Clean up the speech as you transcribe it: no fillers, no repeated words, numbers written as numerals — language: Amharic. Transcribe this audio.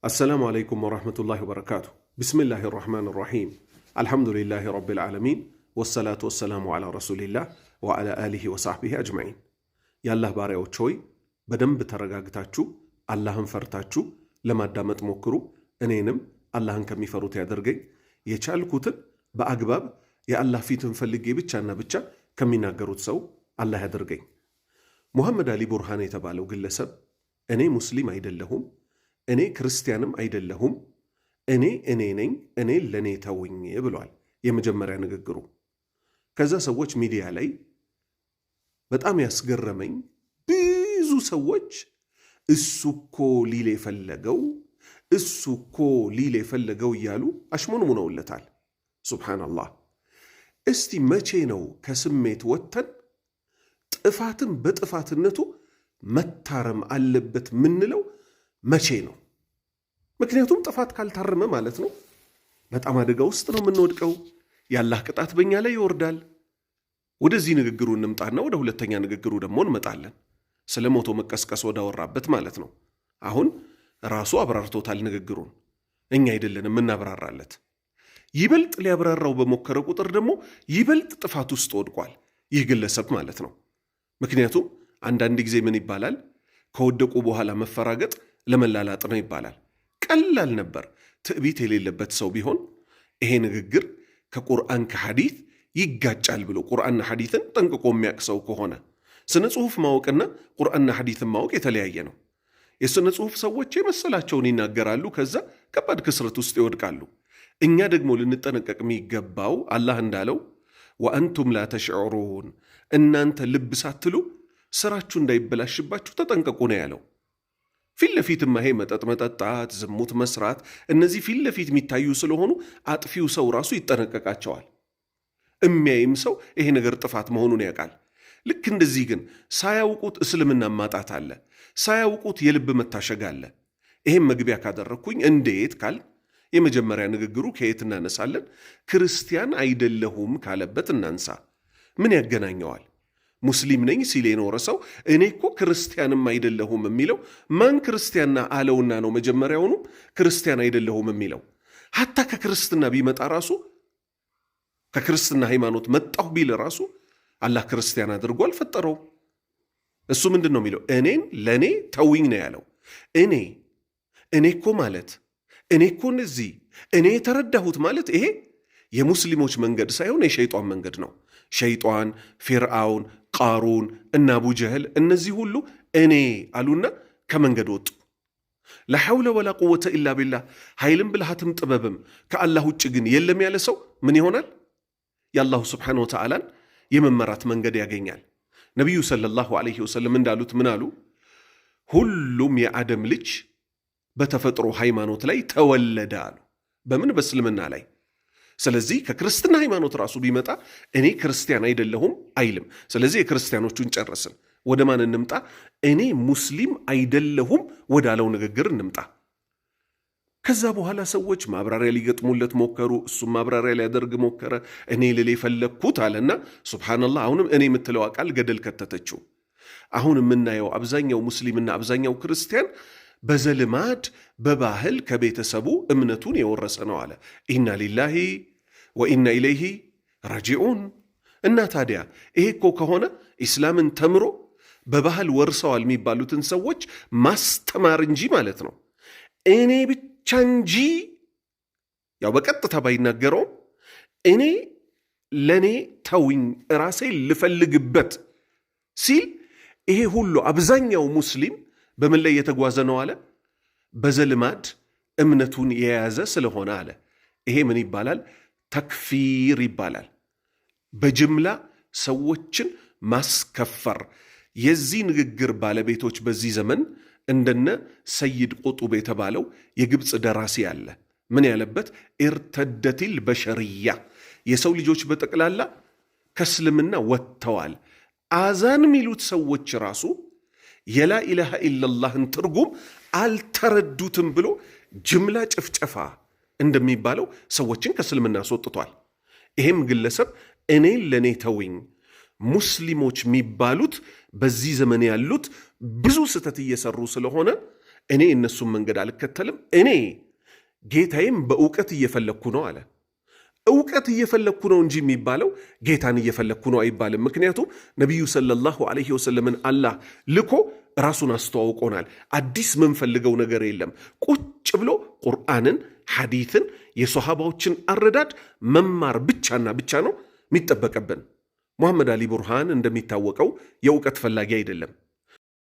السلام عليكم ورحمة الله وبركاته. بسم الله الرحمن الرحيم. الحمد لله رب العالمين والصلاة والسلام على رسول الله وعلى آله وصحبه أجمعين. يا الله باريوች ሆይ በደንብ ተረጋግታችሁ አላህን ፈርታችሁ ለማዳመጥ ሞክሩ። እኔንም አላህን ከሚፈሩት ያደርገኝ የቻልኩትን በአግባብ የአላህ ፊትን ፈልጌ ብቻና ብቻ ከሚናገሩት ሰው አላህ ያደርገኝ። ሙሐመድ አሊ ቡርሃን የተባለው ግለሰብ እኔ ሙስሊም አይደለሁም፣ እኔ ክርስቲያንም አይደለሁም፣ እኔ ነኝ፣ እኔ ለኔ ተውኝ ብሏል የመጀመሪያ ንግግሩ። ከዛ ሰዎች ሚዲያ ላይ በጣም ያስገረመኝ ብዙ ሰዎች እሱኮ ሊል የፈለገው እያሉ አሽሞንሙነውለታል። ሱብሃንአላህ። እስቲ መቼ ነው ከስሜት ወጥተን ጥፋትን በጥፋትነቱ መታረም አለበት ምንለው? መቼ ነው? ምክንያቱም ጥፋት ካልታረመ ማለት ነው በጣም አደጋ ውስጥ ነው የምንወድቀው። የአላህ ቅጣት በእኛ ላይ ይወርዳል። ወደዚህ ንግግሩ እንምጣና ወደ ሁለተኛ ንግግሩ ደግሞ እንመጣለን። ስለ ሞቶ መቀስቀስ ወዳወራበት ማለት ነው። አሁን ራሱ አብራርቶታል ንግግሩን፣ እኛ አይደለንም እናብራራለት። ይበልጥ ሊያብራራው በሞከረ ቁጥር ደግሞ ይበልጥ ጥፋት ውስጥ ወድቋል ይህ ግለሰብ ማለት ነው። ምክንያቱም አንዳንድ ጊዜ ምን ይባላል? ከወደቁ በኋላ መፈራገጥ ለመላላጥ ነው ይባላል። ቀላል ነበር ትዕቢት የሌለበት ሰው ቢሆን ይሄ ንግግር ከቁርአን ከሐዲት ይጋጫል ብሎ ቁርአንና ሐዲትን ጠንቅቆ የሚያውቅ ሰው ከሆነ። ስነ ጽሑፍ ማወቅና ቁርአንና ሐዲትን ማወቅ የተለያየ ነው። የስነ ጽሑፍ ሰዎች የመሰላቸውን ይናገራሉ፣ ከዛ ከባድ ክስረት ውስጥ ይወድቃሉ። እኛ ደግሞ ልንጠነቀቅ የሚገባው አላህ እንዳለው ወአንቱም ላ ተሽዑሩን፣ እናንተ ልብ ሳትሉ ስራችሁ እንዳይበላሽባችሁ ተጠንቀቁ ነው ያለው። ፊት ለፊትማ ይሄ መጠጥ መጠጣት፣ ዝሙት መስራት፣ እነዚህ ፊት ለፊት የሚታዩ ስለሆኑ አጥፊው ሰው ራሱ ይጠነቀቃቸዋል። የሚያይም ሰው ይሄ ነገር ጥፋት መሆኑን ያውቃል። ልክ እንደዚህ ግን ሳያውቁት እስልምና ማጣት አለ፣ ሳያውቁት የልብ መታሸግ አለ። ይሄም መግቢያ ካደረግኩኝ እንዴት ካል የመጀመሪያ ንግግሩ ከየት እናነሳለን? ክርስቲያን አይደለሁም ካለበት እናንሳ። ምን ያገናኘዋል? ሙስሊም ነኝ ሲል የኖረ ሰው እኔ እኮ ክርስቲያንም አይደለሁም የሚለው ማን ክርስቲያና አለውና ነው መጀመሪያውኑ ክርስቲያን አይደለሁም የሚለው? ሀታ ከክርስትና ቢመጣ ራሱ ከክርስትና ሃይማኖት መጣሁ ቢል ራሱ አላህ ክርስቲያን አድርጎ አልፈጠረውም። እሱ ምንድን ነው የሚለው? እኔን ለእኔ ተውኝ ነው ያለው። እኔ እኮ ማለት እኔ እኮ እነዚህ እኔ የተረዳሁት ማለት ይሄ የሙስሊሞች መንገድ ሳይሆን የሸይጧን መንገድ ነው። ሸይጧን፣ ፊርዓውን፣ ቃሩን እና አቡጀህል እነዚህ ሁሉ እኔ አሉና ከመንገድ ወጡ። ላሐውለ ወላ ቁወተ ኢላ ቢላህ፣ ኃይልም ብልሃትም ጥበብም ከአላህ ውጭ ግን የለም ያለ ሰው ምን ይሆናል? የአላሁ ስብሓነሁ ወተዓላን የመመራት መንገድ ያገኛል። ነቢዩ ሰለላሁ ዐለይሂ ወሰለም እንዳሉት ምን አሉ? ሁሉም የአደም ልጅ በተፈጥሮ ሃይማኖት ላይ ተወለደ አሉ። በምን? በእስልምና ላይ። ስለዚህ ከክርስትና ሃይማኖት ራሱ ቢመጣ እኔ ክርስቲያን አይደለሁም አይልም። ስለዚህ የክርስቲያኖቹን ጨረስን። ወደ ማን እንምጣ? እኔ ሙስሊም አይደለሁም ወዳለው ንግግር እንምጣ። ከዛ በኋላ ሰዎች ማብራሪያ ሊገጥሙለት ሞከሩ። እሱም ማብራሪያ ሊያደርግ ሞከረ። እኔ ልል የፈለግኩት አለና ሱብሃነላህ፣ አሁንም እኔ የምትለው ቃል ገደል ከተተችው። አሁን የምናየው አብዛኛው ሙስሊምና አብዛኛው ክርስቲያን በዘልማድ በባህል ከቤተሰቡ እምነቱን የወረሰ ነው አለ። ኢና ሊላሂ ወኢና ኢለይሂ ራጂዑን። እና ታዲያ ይሄ እኮ ከሆነ ኢስላምን ተምሮ በባህል ወርሰዋል የሚባሉትን ሰዎች ማስተማር እንጂ ማለት ነው። እኔ ብቻ እንጂ ያው በቀጥታ ባይናገረውም እኔ ለእኔ ተውኝ ራሴ ልፈልግበት ሲል ይሄ ሁሉ አብዛኛው ሙስሊም በምን ላይ የተጓዘ ነው አለ? በዘልማድ እምነቱን የያዘ ስለሆነ አለ። ይሄ ምን ይባላል? ተክፊር ይባላል። በጅምላ ሰዎችን ማስከፈር። የዚህ ንግግር ባለቤቶች በዚህ ዘመን እንደነ ሰይድ ቁጡብ የተባለው የግብፅ ደራሲ አለ። ምን ያለበት? ኢርተደቲል በሸርያ፣ የሰው ልጆች በጠቅላላ ከእስልምና ወጥተዋል። አዛን የሚሉት ሰዎች ራሱ የላ ኢላሃ ኢለላህን ትርጉም አልተረዱትም ብሎ ጅምላ ጭፍጨፋ እንደሚባለው ሰዎችን ከእስልምና አስወጥቷል። ይሄም ግለሰብ እኔን ለእኔ ተውኝ፣ ሙስሊሞች የሚባሉት በዚህ ዘመን ያሉት ብዙ ስህተት እየሰሩ ስለሆነ እኔ እነሱን መንገድ አልከተልም፣ እኔ ጌታዬም በእውቀት እየፈለግኩ ነው አለ። እውቀት እየፈለግኩ ነው እንጂ የሚባለው ጌታን እየፈለግኩ ነው አይባልም። ምክንያቱም ነቢዩ ሰለላሁ ዐለይሂ ወሰለምን አላህ ልኮ ራሱን አስተዋውቆናል። አዲስ ምንፈልገው ነገር የለም። ቁጭ ብሎ ቁርአንን፣ ሐዲትን፣ የሶሃባዎችን አረዳድ መማር ብቻና ብቻ ነው የሚጠበቅብን። ሙሐመድ አሊ ቡርሃን እንደሚታወቀው የእውቀት ፈላጊ አይደለም።